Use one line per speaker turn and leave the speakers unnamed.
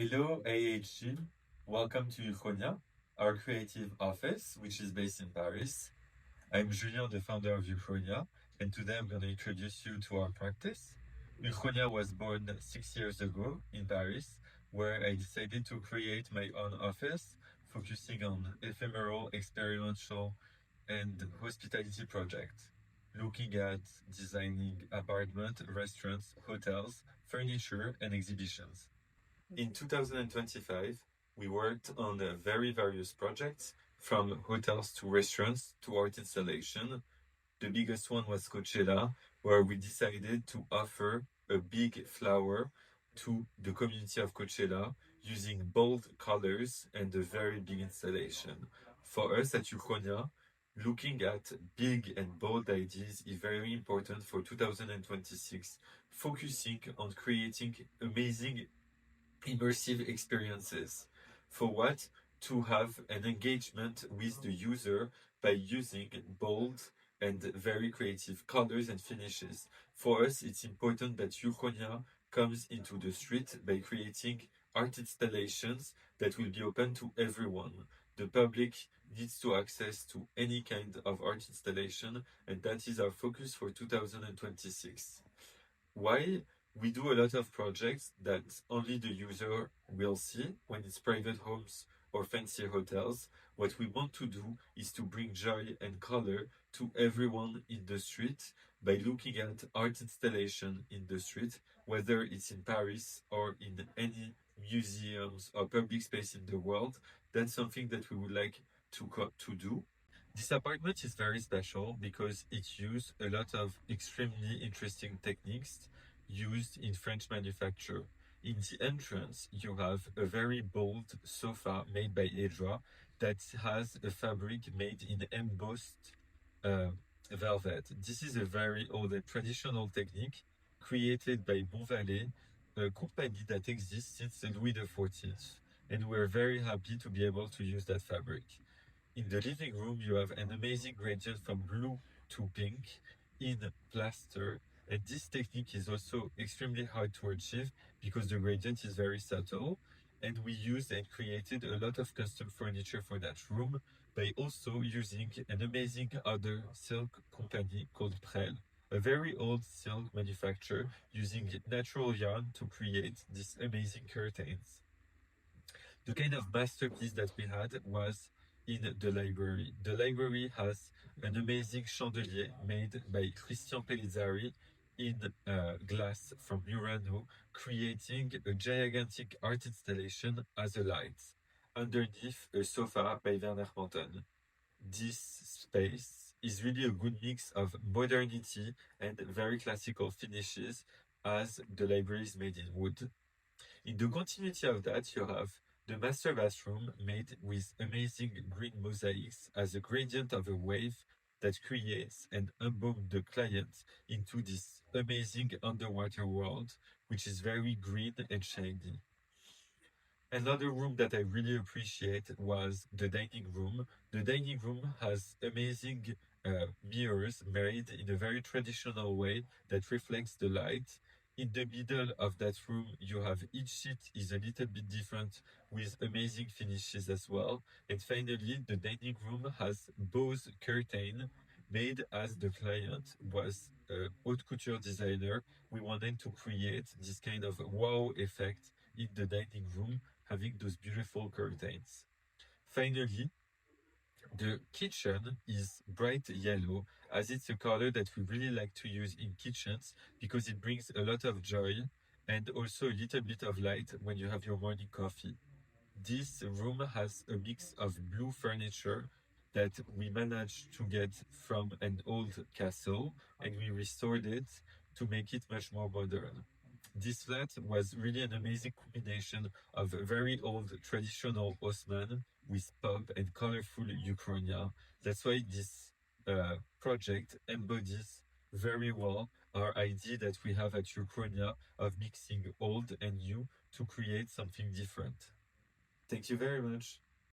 Hello AHG, welcome to Uchronia, our creative office, which is based in Paris. I'm Julien, the founder of Uchronia, and today I'm going to introduce you to our practice. Uchronia was born 6 years ago in Paris, where I decided to create my own office, focusing on ephemeral, experiential, and hospitality projects, looking at designing apartments, restaurants, hotels, furniture, and exhibitions. In 2025, we worked on very various projects, from hotels to restaurants to art installation. The biggest one was Coachella, where we decided to offer a big flower to the community of Coachella using bold colors and a very big installation. For us at Uchronia, looking at big and bold ideas is very important for 2026, focusing on creating amazing immersive experiences. For what? To have an engagement with the user by using bold and very creative colors and finishes. For us, it's important that Uchronia comes into the street by creating art installations that will be open to everyone. The public needs to access to any kind of art installation, and that is our focus for 2026. Why? We do a lot of projects that only the user will see when it's private homes or fancy hotels. What we want to do is to bring joy and color to everyone in the street by looking at art installation in the street, whether it's in Paris or in any museums or public space in the world. That's something that we would like to do. This apartment is very special because it uses a lot of extremely interesting techniques used in French manufacture. In the entrance, you have a very bold sofa made by AHJ that has a fabric made in embossed velvet. This is a very old and traditional technique created by Bonvalet, a company that exists since Louis XIV, and we're very happy to be able to use that fabric. In the living room, you have an amazing gradient from blue to pink in plaster, and this technique is also extremely hard to achieve because the gradient is very subtle, and we used and created a lot of custom furniture for that room by also using an amazing other silk company called Prel, a very old silk manufacturer using natural yarn to create these amazing curtains. The kind of masterpiece that we had was in the library. The library has an amazing chandelier made by Christian Pellizzari in glass from Murano, creating a gigantic art installation as a light underneath a sofa by Werner Monton. This space is really a good mix of modernity and very classical finishes, as the library is made in wood. In the continuity of that, you have the master bathroom made with amazing green mosaics as a gradient of a wave that creates and embodies the client into this amazing underwater world, which is very green and shiny. Another room that I really appreciate was the dining room. The dining room has amazing mirrors made in a very traditional way that reflects the light. In the middle of that room, you have each seat is a little bit different with amazing finishes as well. And finally, the dining room has both curtain made as the client was a haute couture designer. We wanted to create this kind of wow effect in the dining room, having those beautiful curtains. Finally, the kitchen is bright yellow, as it's a color that we really like to use in kitchens because it brings a lot of joy and also a little bit of light when you have your morning coffee. This room has a mix of blue furniture that we managed to get from an old castle, and we restored it to make it much more modern. This flat was really an amazing combination of very old traditional Osman with pop and colorful Uchronia. That's why this project embodies very well our idea that we have at Uchronia of mixing old and new to create something different. Thank you very much.